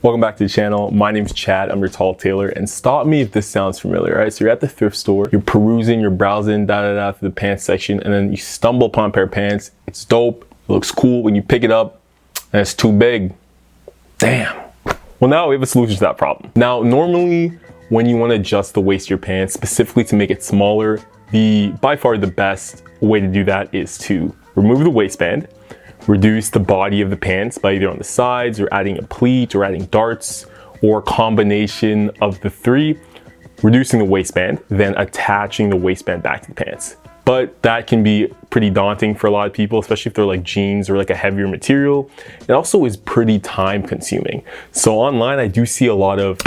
Welcome back to the channel. My name's Chad. I'm your Tall Tailor, and stop me if this sounds familiar. All right, so you're at the thrift store, you're perusing, you're browsing, through the pants section, and then you stumble upon a pair of pants. It's dope, it looks cool. When you pick it up, and it's too big. Damn. Well, now we have a solution to that problem. Now, normally when you want to adjust the waist of your pants, specifically to make it smaller, by far the best way to do that is to remove the waistband, reduce the body of the pants by either on the sides or adding a pleat or adding darts or a combination of the three, reducing the waistband, then attaching the waistband back to the pants. But that can be pretty daunting for a lot of people, especially if they're like jeans or like a heavier material. It also is pretty time consuming. So online, I do see a lot of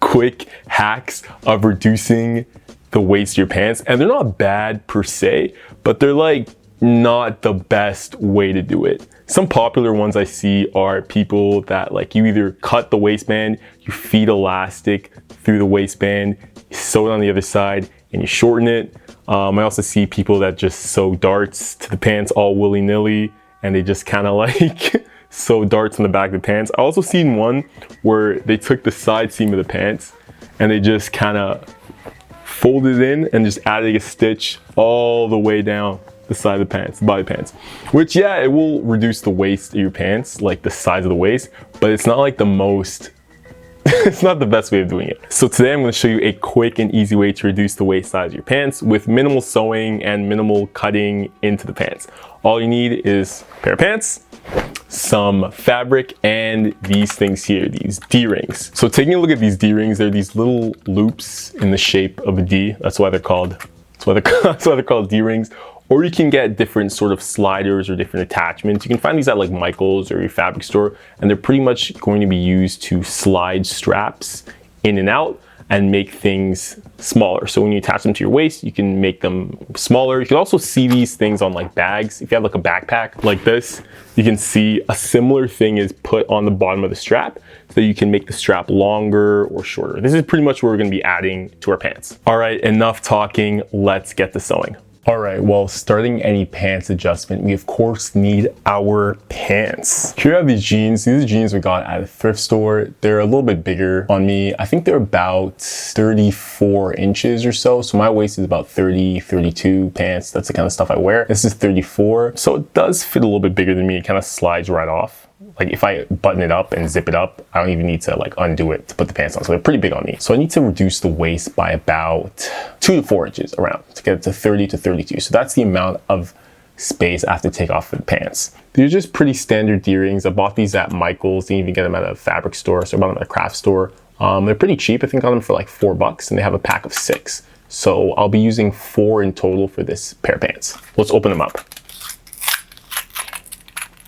quick hacks of reducing the waist of your pants, and they're not bad per se, but they're like not the best way to do it. Some popular ones I see are people that like you either cut the waistband, you feed elastic through the waistband, you sew it on the other side, and you shorten it. I also see people that just sew darts to the pants all willy-nilly, and they just kind of like sew darts on the back of the pants. I also seen one where they took the side seam of the pants and they just kind of folded it in and just added a stitch all the way down the side of the pants, the body pants, which yeah, it will reduce the waist of your pants, like the size of the waist, but it's not like the most it's not the best way of doing it. So today I'm going to show you a quick and easy way to reduce the waist size of your pants with minimal sewing and minimal cutting into the pants. All you need is a pair of pants, some fabric, and these things here, these D-rings. So taking a look at these D-rings, they're these little loops in the shape of a D. That's why they're called D-rings. Or you can get different sort of sliders or different attachments. You can find these at like Michael's or your fabric store, and they're pretty much going to be used to slide straps in and out and make things smaller. So when you attach them to your waist, you can make them smaller. You can also see these things on like bags. If you have like a backpack like this, you can see a similar thing is put on the bottom of the strap so that you can make the strap longer or shorter. This is pretty much what we're gonna be adding to our pants. All right, enough talking, let's get to sewing. All right, well, starting any pants adjustment, we of course need our pants. Here I have these jeans. These are jeans we got at a thrift store. They're a little bit bigger on me. I think they're about 34 inches or so. So my waist is about 30, 32 pants. That's the kind of stuff I wear. This is 34. So it does fit a little bit bigger than me. It kind of slides right off. Like if I button it up and zip it up, I don't even need to like undo it to put the pants on. So they're pretty big on me. So I need to reduce the waist by about 2 to 4 inches around to get it to 30 to 32. So that's the amount of space I have to take off for the pants. These are just pretty standard D-rings. I bought these at Michael's. You can even get them at a fabric store. So I bought them at a craft store. They're pretty cheap. I think I got them for like $4 and they have a pack of 6. So I'll be using 4 in total for this pair of pants. Let's open them up.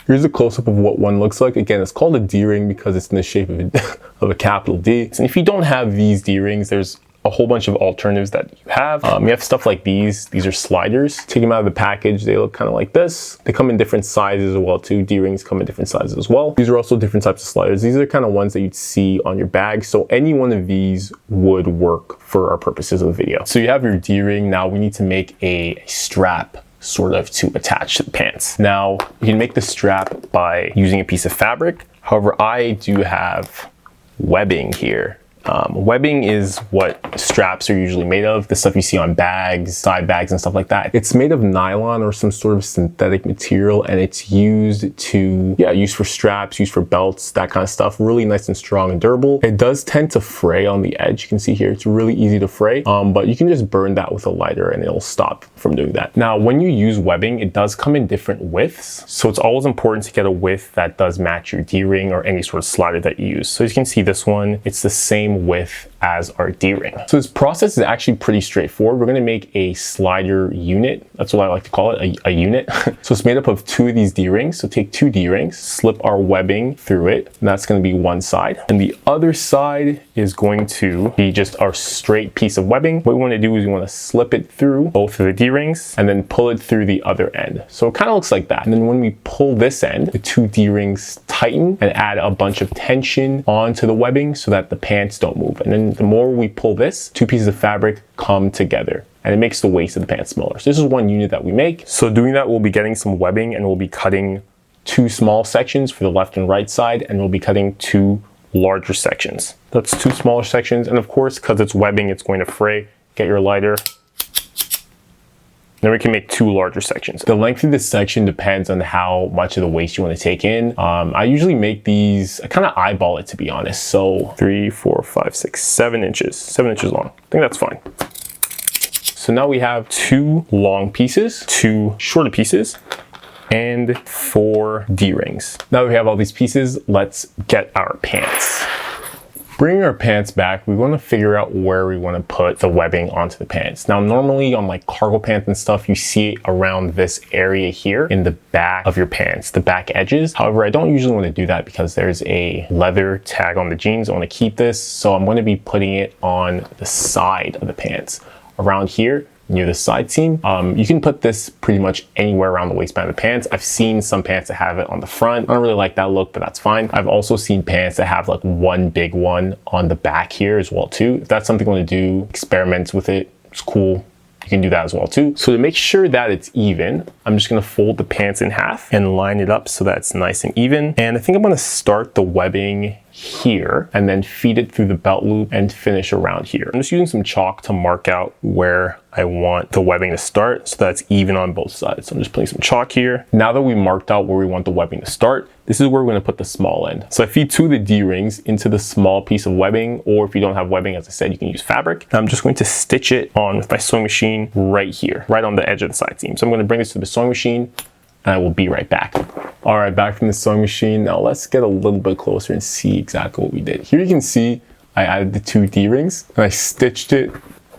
Here's a close-up of what one looks like. Again, it's called a D-ring because it's in the shape of a capital D. And if you don't have these D-rings, there's a whole bunch of alternatives that you have. You have stuff like these. These are sliders. Take them out of the package. They look kind of like this. They come in different sizes as well too. D-rings come in different sizes as well. These are also different types of sliders. These are kind of ones that you'd see on your bag. So any one of these would work for our purposes of the video. So you have your D-ring. Now we need to make a strap sort of to attach to the pants. Now, you can make the strap by using a piece of fabric. However, I do have webbing here. Webbing is what straps are usually made of. The stuff you see on bags, side bags and stuff like that. It's made of nylon or some sort of synthetic material, and it's used for straps, used for belts, that kind of stuff. Really nice and strong and durable. It does tend to fray on the edge. You can see here, it's really easy to fray, but you can just burn that with a lighter and it'll stop from doing that. Now, when you use webbing, it does come in different widths. So it's always important to get a width that does match your D-ring or any sort of slider that you use. So as you can see, this one, it's the same width as our D-ring. So this process is actually pretty straightforward. We're gonna make a slider unit. That's what I like to call it, a unit. So it's made up of 2 of these D-rings. So take 2 D-rings, slip our webbing through it, and that's gonna be one side. And the other side is going to be just our straight piece of webbing. What we wanna do is we wanna slip it through both of the D-rings and then pull it through the other end. So it kind of looks like that. And then when we pull this end, the 2 D-rings tighten and add a bunch of tension onto the webbing so that the pants don't move. And then the more we pull this, 2 pieces of fabric come together and it makes the waist of the pants smaller. So this is one unit that we make. So doing that, we'll be getting some webbing and we'll be cutting 2 small sections for the left and right side, and we'll be cutting 2 larger sections. That's 2 smaller sections, and of course, because it's webbing, it's going to fray. Get your lighter. Then we can make 2 larger sections. The length of this section depends on how much of the waist you want to take in. I usually make these, I kind of eyeball it, to be honest. So 3, 4, 5, 6, 7 inches. 7 inches long. I think that's fine. So now we have 2 long pieces, 2 shorter pieces, and 4 D-rings. Now that we have all these pieces, let's get our pants. Bringing our pants back, we want to figure out where we want to put the webbing onto the pants. Now, normally on like cargo pants and stuff, you see it around this area here in the back of your pants, the back edges. However, I don't usually want to do that because there's a leather tag on the jeans. I want to keep this, so I'm going to be putting it on the side of the pants, around here, near the side seam. You can put this pretty much anywhere around the waistband of the pants. I've seen some pants that have it on the front. I don't really like that look, but that's fine. I've also seen pants that have like one big one on the back here as well too. If that's something you want to do, experiment with it, it's cool. You can do that as well too. So to make sure that it's even, I'm just gonna fold the pants in half and line it up so that it's nice and even. And I think I'm gonna start the webbing here and then feed it through the belt loop and finish around here. I'm just using some chalk to mark out where I want the webbing to start so that's even on both sides. So I'm just putting some chalk here. Now that we marked out where we want the webbing to start, this is where we're gonna put the small end. So I feed 2 of the D-rings into the small piece of webbing, or if you don't have webbing, as I said, you can use fabric. I'm just going to stitch it on with my sewing machine right here, right on the edge of the side seam. So I'm gonna bring this to the sewing machine and I will be right back. All right, back from the sewing machine. Now let's get a little bit closer and see exactly what we did. Here you can see I added the 2 D-rings and I stitched it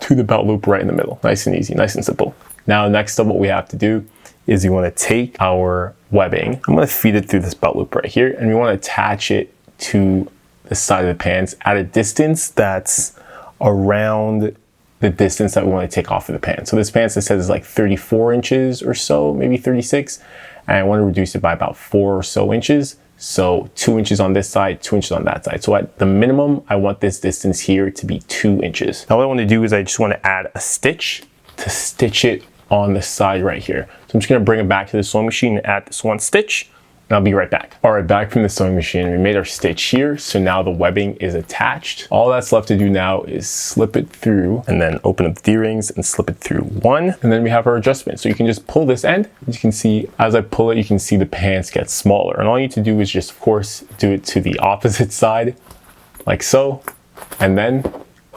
to the belt loop right in the middle. Nice and easy, nice and simple. Now, next up, what we have to do is you want to take our webbing. I'm going to feed it through this belt loop right here, and we want to attach it to the side of the pants at a distance that's around the distance that we want to take off of the pants. So this pants, it says, is like 34 inches or so, maybe 36. And I want to reduce it by about 4 or so inches. So 2 inches on this side, 2 inches on that side. So at the minimum, I want this distance here to be 2 inches. Now what I want to do is I just want to add a stitch to stitch it on the side right here. So I'm just going to bring it back to the sewing machine and add this 1 stitch. And I'll be right back. All right, back from the sewing machine. We made our stitch here. So now the webbing is attached. All that's left to do now is slip it through and then open up the D-rings and slip it through 1. And then we have our adjustment. So you can just pull this end. As you can see, as I pull it, you can see the pants get smaller. And all you need to do is just, of course, do it to the opposite side, like so. And then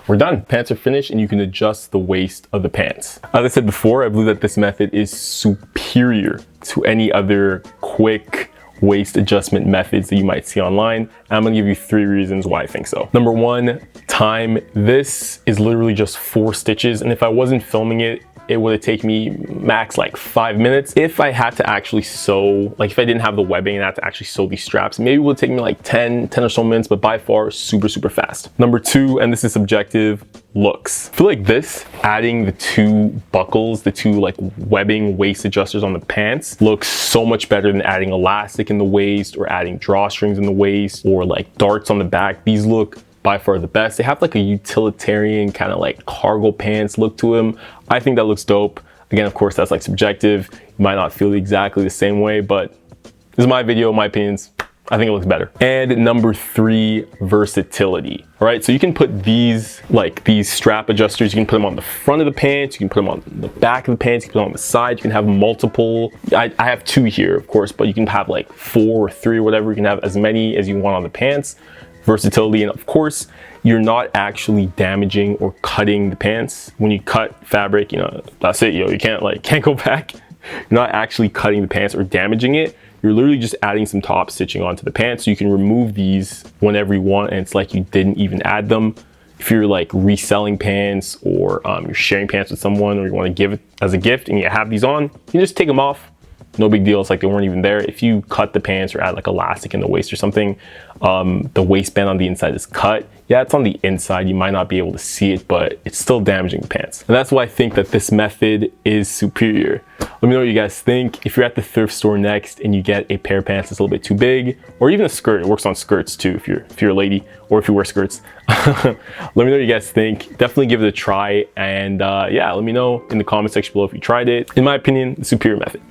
we're done. Pants are finished and you can adjust the waist of the pants. As I said before, I believe that this method is superior to any other quick waist adjustment methods that you might see online. And I'm gonna give you 3 reasons why I think so. Number 1, time. This is literally just 4 stitches. And if I wasn't filming it, it would have taken me max like 5 minutes. If I had to actually sew, like if I didn't have the webbing and I had to actually sew these straps, maybe it would take me like 10 or so minutes, but by far super fast. Number 2, and this is subjective, looks. I feel like this, adding the 2 buckles, the 2 like webbing waist adjusters on the pants, looks so much better than adding elastic in the waist or adding drawstrings in the waist or like darts on the back. These look by far the best. They have like a utilitarian kind of like cargo pants look to them. I think that looks dope. Again, of course, that's like subjective. You might not feel exactly the same way, but this is my video, my opinions. I think it looks better. And number 3, versatility. All right, so you can put these, like these strap adjusters, you can put them on the front of the pants, you can put them on the back of the pants, you can put them on the side, you can have multiple. I have 2 here, of course, but you can have like 4 or 3 or whatever. You can have as many as you want on the pants. Versatility, and of course, you're not actually damaging or cutting the pants. When you cut fabric, you know, that's it, yo. You can't go back. You're not actually cutting the pants or damaging it. You're literally just adding some top stitching onto the pants. So you can remove these whenever you want, and it's like you didn't even add them. If you're like reselling pants or you're sharing pants with someone, or you want to give it as a gift and you have these on, you can just take them off. No big deal. It's like they weren't even there. If you cut the pants or add like elastic in the waist or something, the waistband on the inside is cut. Yeah, it's on the inside. You might not be able to see it, but it's still damaging the pants. And that's why I think that this method is superior. Let me know what you guys think. If you're at the thrift store next and you get a pair of pants that's a little bit too big, or even a skirt, it works on skirts too if you're a lady or if you wear skirts. Let me know what you guys think. Definitely give it a try. And yeah, let me know in the comment section below if you tried it. In my opinion, the superior method.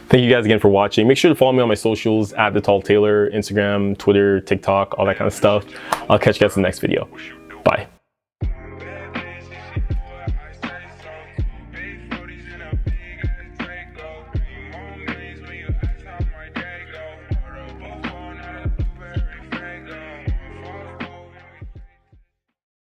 Thank you guys again for watching. Make sure to follow me on my socials at the Tall Tailor, Instagram, Twitter, TikTok, all that kind of stuff. I'll catch you guys in the next video.